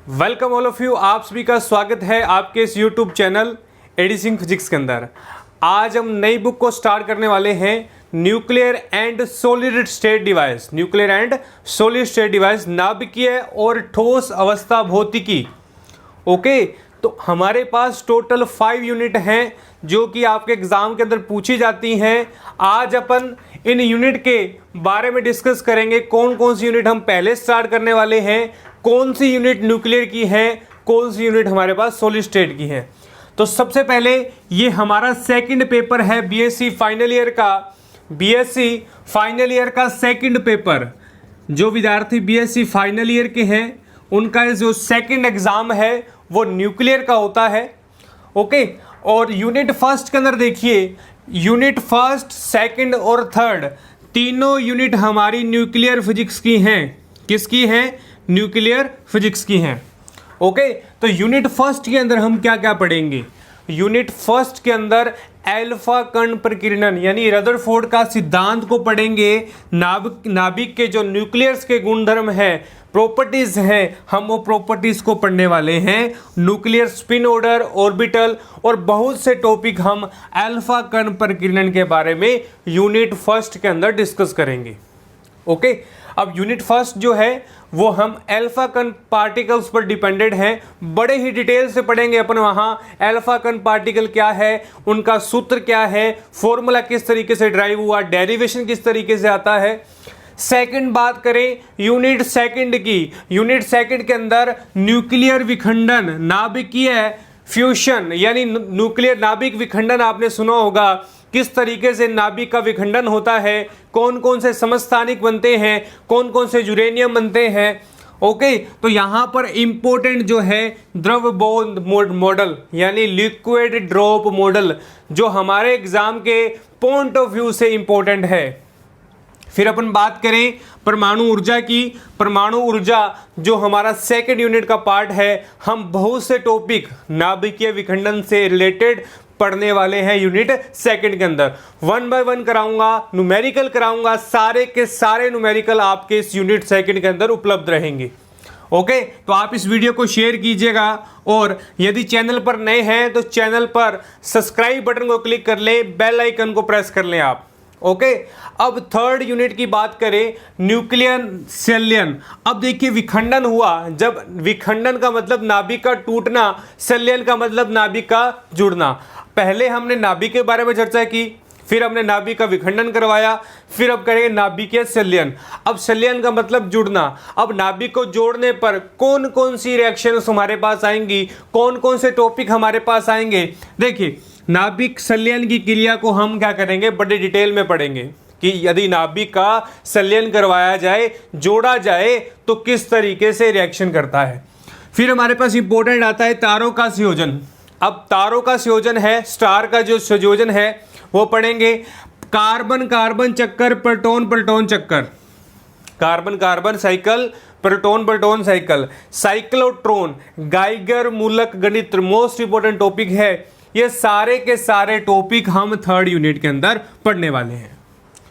Welcome all of you. आप सभी का स्वागत है आपके इस YouTube channel A D Singh physics के अंदर। आज हम नई बुक को स्टार्ट करने वाले हैं, nuclear and solid state device. Nuclear and solid state device, नाभिकीय और ठोस अवस्था भौतिकी। ओके, तो हमारे पास टोटल 5 यूनिट हैं जो कि आपके एग्जाम के अंदर पूछी जाती हैं। आज अपन इन यूनिट के बारे में डिस्कस करेंगे। कौन कौन सी यूनिट हम पहले स्टार्ट करने वाले हैं, कौन सी यूनिट न्यूक्लियर की है, कौन सी यूनिट हमारे पास सॉलिड स्टेट की है। तो सबसे पहले ये हमारा सेकंड पेपर है बीएससी फाइनल ईयर का। बीएससी फाइनल ईयर का सेकंड पेपर, जो विद्यार्थी बीएससी फाइनल ईयर के हैं उनका जो सेकंड एग्जाम है वो न्यूक्लियर का होता है। ओके, और यूनिट फर्स्ट के अंदर देखिए, यूनिट फर्स्ट, सेकंड और थर्ड तीनों यूनिट हमारी न्यूक्लियर फिजिक्स की हैं। किसकी हैं? न्यूक्लियर फिजिक्स की हैं। ओके, तो यूनिट फर्स्ट के अंदर हम क्या क्या पढ़ेंगे? यूनिट फर्स्ट के अंदर एल्फा कण प्रकीर्णन यानी रदरफोर्ड का सिद्धांत को पढ़ेंगे। नाभिक के जो न्यूक्लियस के गुणधर्म है, प्रॉपर्टीज हैं, हम वो प्रॉपर्टीज को पढ़ने वाले हैं। न्यूक्लियर स्पिन ऑर्डर, ऑर्बिटल और बहुत से टॉपिक हम एल्फा कण प्रकीर्णन के बारे में यूनिट फर्स्ट के अंदर डिस्कस करेंगे। ओके, अब यूनिट फर्स्ट जो है वो हम एल्फा कण पार्टिकल्स पर डिपेंडेंट हैं। बड़े ही डिटेल से पढ़ेंगे अपन वहाँ एल्फा कण पार्टिकल क्या है, उनका सूत्र क्या है, फॉर्मूला किस तरीके से ड्राइव हुआ, डेरिवेशन किस तरीके से आता है। सेकंड बात करें यूनिट सेकंड की, यूनिट सेकंड के अंदर न्यूक्लियर विखंडन, नाभिकीय फ्यूशन यानी न्यूक्लियर नाभिक विखंडन आपने सुना होगा। किस तरीके से नाभिक का विखंडन होता है, कौन कौन से समस्थानिक बनते हैं, कौन कौन से यूरेनियम बनते हैं। ओके, तो यहां पर इंपॉर्टेंट जो है द्रव बोध मॉडल यानी लिक्विड ड्रॉप मॉडल, जो हमारे एग्जाम के पॉइंट ऑफ व्यू से इंपॉर्टेंट है। फिर अपन बात करें परमाणु ऊर्जा की। परमाणु ऊर्जा जो हमारा सेकंड यूनिट का पार्ट है, हम बहुत से टॉपिक नाभिकीय विखंडन से रिलेटेड पढ़ने वाले हैं यूनिट सेकंड के अंदर। 1 बाय 1 कराऊंगा, न्यूमेरिकल कराऊंगा, सारे के सारे न्यूमेरिकल आपके इस यूनिट सेकंड के अंदर उपलब्ध रहेंगे। ओके, तो आप इस वीडियो को शेयर कीजिएगा और यदि चैनल पर नए हैं तो चैनल पर सब्सक्राइब बटन को क्लिक कर लें, बेल आइकन को प्रेस कर लें आप। ओके, अब थर्ड यूनिट की बात करें, न्यूक्लियर सेल्यन। अब देखिए विखंडन हुआ, जब विखंडन का मतलब नाभिक का टूटना, सेल्यन का मतलब नाभिक का जुड़ना। पहले हमने नाभिक के बारे में चर्चा की, फिर हमने नाभिक का विखंडन करवाया, फिर अब करेंगे नाभिकीय सेल्यन। अब सेल्यन का मतलब जुड़ना। अब नाभिक को जोड़ने पर कौन कौन सी रिएक्शंस हमारे पास आएंगी, कौन कौन से टॉपिक हमारे पास आएंगे। देखिए नाभिक संलयन की क्रिया को हम क्या करेंगे, बड़े डिटेल में पढ़ेंगे कि यदि नाभिक का संलयन करवाया जाए, जोड़ा जाए तो किस तरीके से रिएक्शन करता है। फिर हमारे पास इंपॉर्टेंट आता है तारों का संयोजन। अब तारों का संयोजन है, स्टार का जो संयोजन है वो पढ़ेंगे। कार्बन कार्बन चक्कर, प्रोटॉन प्रोटॉन चक्कर, carbon carbon cycle, proton proton cycle, cyclotron, Geiger मूलक गणित, मोस्ट इंपॉर्टेंट टॉपिक है। ये सारे के सारे टॉपिक हम थर्ड यूनिट के अंदर पढ़ने वाले हैं।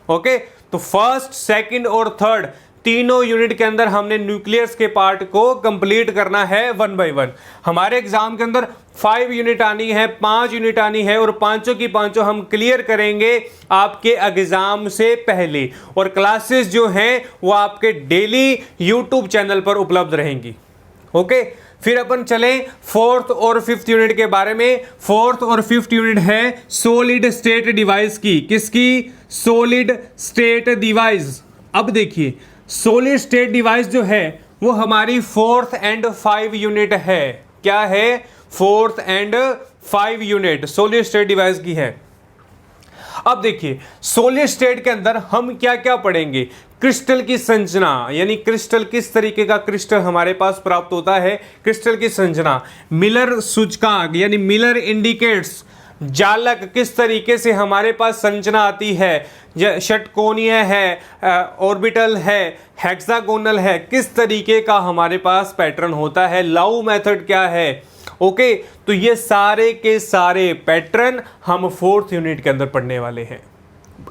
ओके, तो फर्स्ट, सेकंड और थर्ड तीनों यूनिट के अंदर हमने न्यूक्लियस के पार्ट को कंप्लीट करना है 1 बाय 1। हमारे एग्जाम के अंदर 5 यूनिट आनी है, 5 यूनिट आनी है और पांचों की पांचों हम क्लियर करेंगे आपके एग्जाम से पहले। और क्लासेस जो हैं वो आपके डेली यूट्यूब चैनल पर उपलब्ध रहेंगी। ओके, फिर अपन चले फोर्थ और फिफ्थ यूनिट के बारे में। फोर्थ और फिफ्थ यूनिट है सॉलिड स्टेट डिवाइस की। किसकी? Solid state device. अब देखिए सॉलिड स्टेट डिवाइस जो है वो हमारी 4th and 5 यूनिट है। क्या है? 4th and 5 unit solid state device की है। अब देखिए सॉलिड स्टेट के अंदर हम क्या क्या पढ़ेंगे। क्रिस्टल की संरचना यानी क्रिस्टल, किस तरीके का क्रिस्टल हमारे पास प्राप्त होता है, क्रिस्टल की संरचना। मिलर सूचकांक यानी मिलर इंडिकेट्स, जालक, किस तरीके से हमारे पास संरचना आती है, षटकोणीय है, ऑर्बिटल है, हेक्सागोनल है, किस तरीके का हमारे पास पैटर्न होता है, लाउ मेथड क्या है। ओके, तो ये सारे के सारे पैटर्न हम 4th यूनिट के अंदर पढ़ने वाले हैं।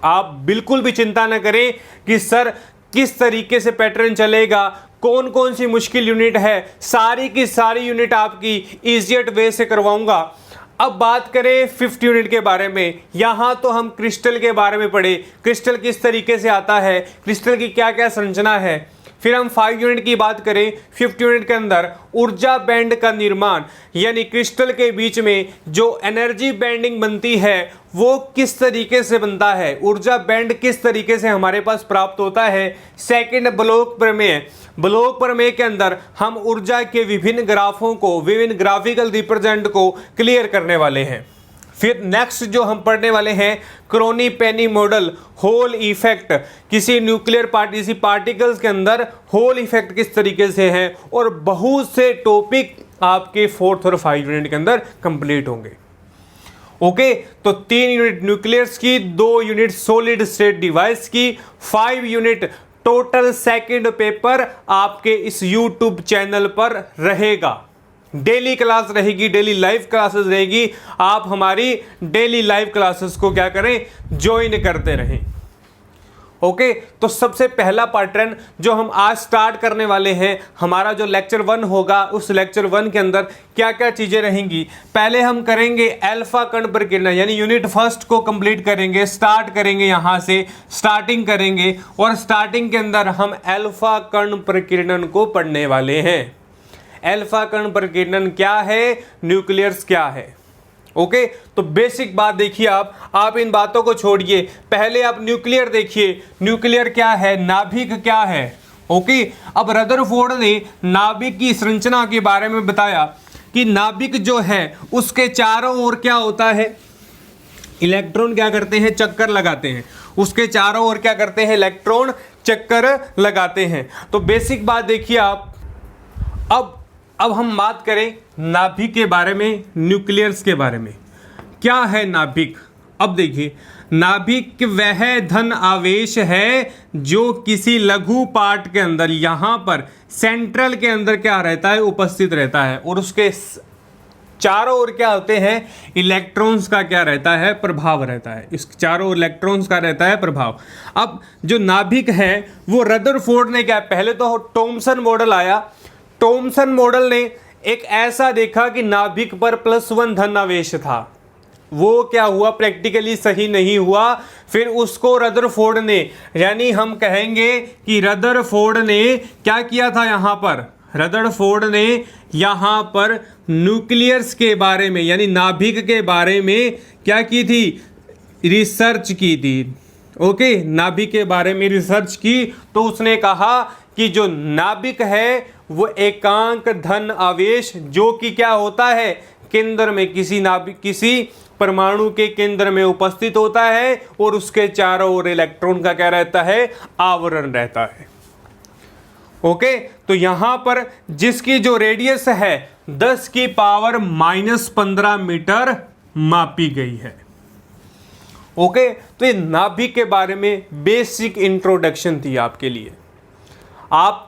आप बिल्कुल भी चिंता न करें कि सर किस तरीके से पैटर्न चलेगा, कौन कौन सी मुश्किल यूनिट है, सारी की सारी यूनिट आपकी ईजिएट वे से करवाऊंगा। अब बात करें 5th यूनिट के बारे में। यहाँ तो हम क्रिस्टल के बारे में पढ़े, क्रिस्टल किस तरीके से आता है, क्रिस्टल की क्या क्या संरचना है। फिर हम 5 यूनिट की बात करें। 5th यूनिट के अंदर ऊर्जा बैंड का निर्माण, यानी क्रिस्टल के बीच में जो एनर्जी बैंडिंग बनती है वो किस तरीके से बनता है, ऊर्जा बैंड किस तरीके से हमारे पास प्राप्त होता है। सेकंड ब्लॉक प्रमेय। ब्लॉक प्रमेय के अंदर हम ऊर्जा के विभिन्न ग्राफों को, विभिन्न ग्राफिकल रिप्रेजेंट को क्लियर करने वाले हैं। फिर नेक्स्ट जो हम पढ़ने वाले हैं Kronig Penney model, hole effect. किसी न्यूक्लियर पार्टिकल्स के अंदर होल इफेक्ट किस तरीके से है, और बहुत से टॉपिक आपके 4th और 5 यूनिट के अंदर कंप्लीट होंगे। ओके, तो 3 यूनिट न्यूक्लियर्स की, 2 यूनिट सॉलिड स्टेट डिवाइस की, 5 यूनिट टोटल सेकंड पेपर आपके इस यूट्यूब चैनल पर रहेगा। डेली क्लास रहेगी, डेली लाइव क्लासेस रहेगी। आप हमारी डेली लाइव क्लासेस को क्या करें, ज्वाइन करते रहें। ओके, तो सबसे पहला पैटर्न जो हम आज स्टार्ट करने वाले हैं, हमारा जो लेक्चर 1 होगा, उस लेक्चर 1 के अंदर क्या क्या चीजें रहेंगी। पहले हम करेंगे अल्फा कण प्रकीर्णन, यानी यूनिट 1 को कंप्लीट करेंगे, स्टार्ट करेंगे, यहां से स्टार्टिंग करेंगे, और स्टार्टिंग के अंदर हम अल्फा कण प्रकीर्णन को पढ़ने वाले हैं। अल्फा कण प्रकीर्णन क्या है, न्यूक्लियर्स क्या है। ओके, तो बेसिक बात देखिए, आप इन बातों को छोड़िए, पहले आप न्यूक्लियर देखिए। न्यूक्लियर क्या है, नाभिक क्या है। ओके, अब रदरफोर्ड ने नाभिक की संरचना के बारे में बताया कि नाभिक जो है उसके चारों ओर क्या होता है, इलेक्ट्रॉन क्या करते हैं, चक्कर लगाते हैं। उसके चारों ओर क्या करते हैं, इलेक्ट्रॉन चक्कर लगाते हैं। तो बेसिक बात देखिए आप। अब हम बात करें नाभिक के बारे में, न्यूक्लियर्स के बारे में। क्या है नाभिक? अब देखिए, नाभिक वह धन आवेश है जो किसी लघु पार्ट के अंदर, यहां पर सेंट्रल के अंदर क्या रहता है, उपस्थित रहता है, और उसके चारों ओर क्या होते हैं, इलेक्ट्रॉन्स का क्या रहता है, प्रभाव रहता है। इस चारों ओर इलेक्ट्रॉन्स का रहता है प्रभाव। अब जो नाभिक है वो रदरफोर्ड ने क्या, पहले तो थॉमसन मॉडल आया। थॉमसन मॉडल ने एक ऐसा देखा कि नाभिक पर +1 धन आवेश था, वो क्या हुआ, प्रैक्टिकली सही नहीं हुआ। फिर उसको रदरफोर्ड ने, यानी हम कहेंगे कि रदरफोर्ड ने क्या किया था, यहां पर रदरफोर्ड ने यहां पर न्यूक्लियर्स के बारे में, यानी नाभिक के बारे में क्या की थी, रिसर्च की थी। ओके, नाभिक के बारे में रिसर्च की, तो उसने कहा कि जो नाभिक है वो एकांक धन आवेश, जो कि क्या होता है, केंद्र में, किसी परमाणु के केंद्र में उपस्थित होता है, और उसके चारों ओर इलेक्ट्रॉन का क्या रहता है, आवरण रहता है। ओके, तो यहां पर जिसकी जो रेडियस है 10⁻⁻15 मीटर मापी गई है। ओके, तो ये नाभिक के बारे में बेसिक इंट्रोडक्शन थी आपके लिए। आप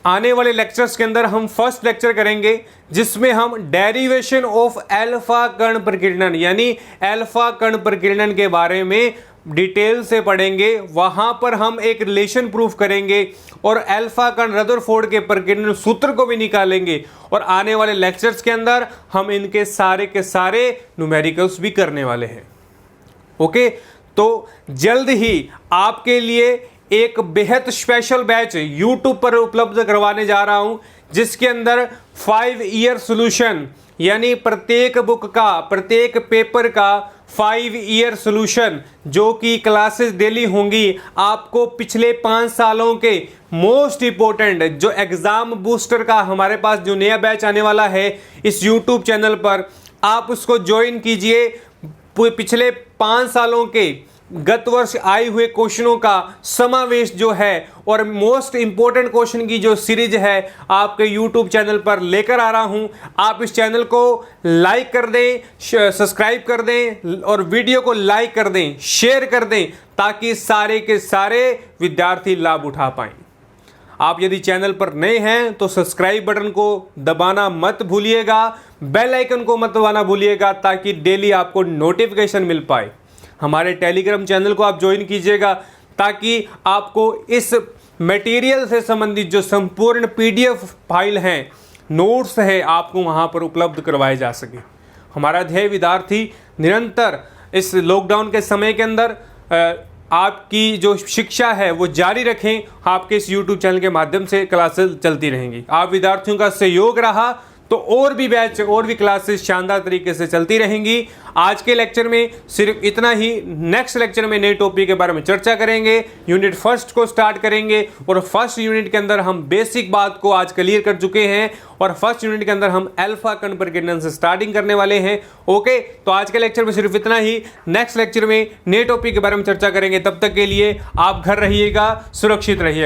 आने वाले लेक्चर्स के अंदर हम फर्स्ट लेक्चर करेंगे जिसमें हम डेरिवेशन ऑफ अल्फा कण प्रकीर्णन, यानी अल्फा कण प्रकीर्णन के बारे में डिटेल से पढ़ेंगे। वहां पर हम एक रिलेशन प्रूफ करेंगे और अल्फा कण रदरफोर्ड के प्रकीर्णन सूत्र को भी निकालेंगे, और आने वाले लेक्चर्स के अंदर हम इनके सारे के सारे न्यूमेरिकल्स भी करने वाले हैं। ओके, तो जल्द ही आपके लिए एक बेहद स्पेशल बैच YouTube पर उपलब्ध करवाने जा रहा हूं, जिसके अंदर 5 ईयर सॉल्यूशन, यानी प्रत्येक बुक का, प्रत्येक पेपर का 5 ईयर सॉल्यूशन, जो कि क्लासेस डेली होंगी। आपको पिछले 5 सालों के मोस्ट इंपॉर्टेंट जो एग्जाम बूस्टर का हमारे पास जो नया बैच आने वाला है इस YouTube चैनल पर, आप उसको ज्वाइन कीजिए। पिछले 5 सालों के गत वर्ष आए हुए क्वेश्चनों का समावेश जो है और मोस्ट इंपोर्टेंट क्वेश्चन की जो सीरीज है आपके YouTube चैनल पर लेकर आ रहा हूं। आप इस चैनल को लाइक कर दें, सब्सक्राइब कर दें और वीडियो को लाइक कर दें, शेयर कर दें, ताकि सारे के सारे विद्यार्थी लाभ उठा पाएं। आप यदि चैनल पर नए हैं तो सब्सक्राइब बटन को दबाना मत भूलिएगा, बेल आइकन को मत दबाना भूलिएगा, ताकि डेली आपको नोटिफिकेशन मिल पाए। हमारे टेलीग्राम चैनल को आप ज्वाइन कीजिएगा ताकि आपको इस मटेरियल से संबंधित जो संपूर्ण PDF फाइल हैं, नोट्स है, आपको वहाँ पर उपलब्ध करवाए जा सके। हमारा ध्येय विद्यार्थी निरंतर इस लॉकडाउन के समय के अंदर आपकी जो शिक्षा है वो जारी रखें। आपके इस YouTube चैनल के माध्यम से क्लासेस चलती रहेंगी। आप विद्यार्थियों का सहयोग रहा तो और भी बैच और भी क्लासेस शानदार तरीके से चलती रहेंगी। आज के लेक्चर में सिर्फ इतना ही। नेक्स्ट लेक्चर में नए टॉपिक के बारे में चर्चा करेंगे। यूनिट फर्स्ट को स्टार्ट करेंगे और फर्स्ट यूनिट के अंदर हम बेसिक बात को आज क्लियर कर चुके हैं और फर्स्ट यूनिट के अंदर हम अल्फा कन्वर्जेंस से स्टार्टिंग करने वाले हैं। ओके, तो आज के लेक्चर में सिर्फ इतना ही। नेक्स्ट लेक्चर में नए टॉपिक के बारे में चर्चा करेंगे। तब तक के लिए आप घर रहिएगा, सुरक्षित रहिएगा।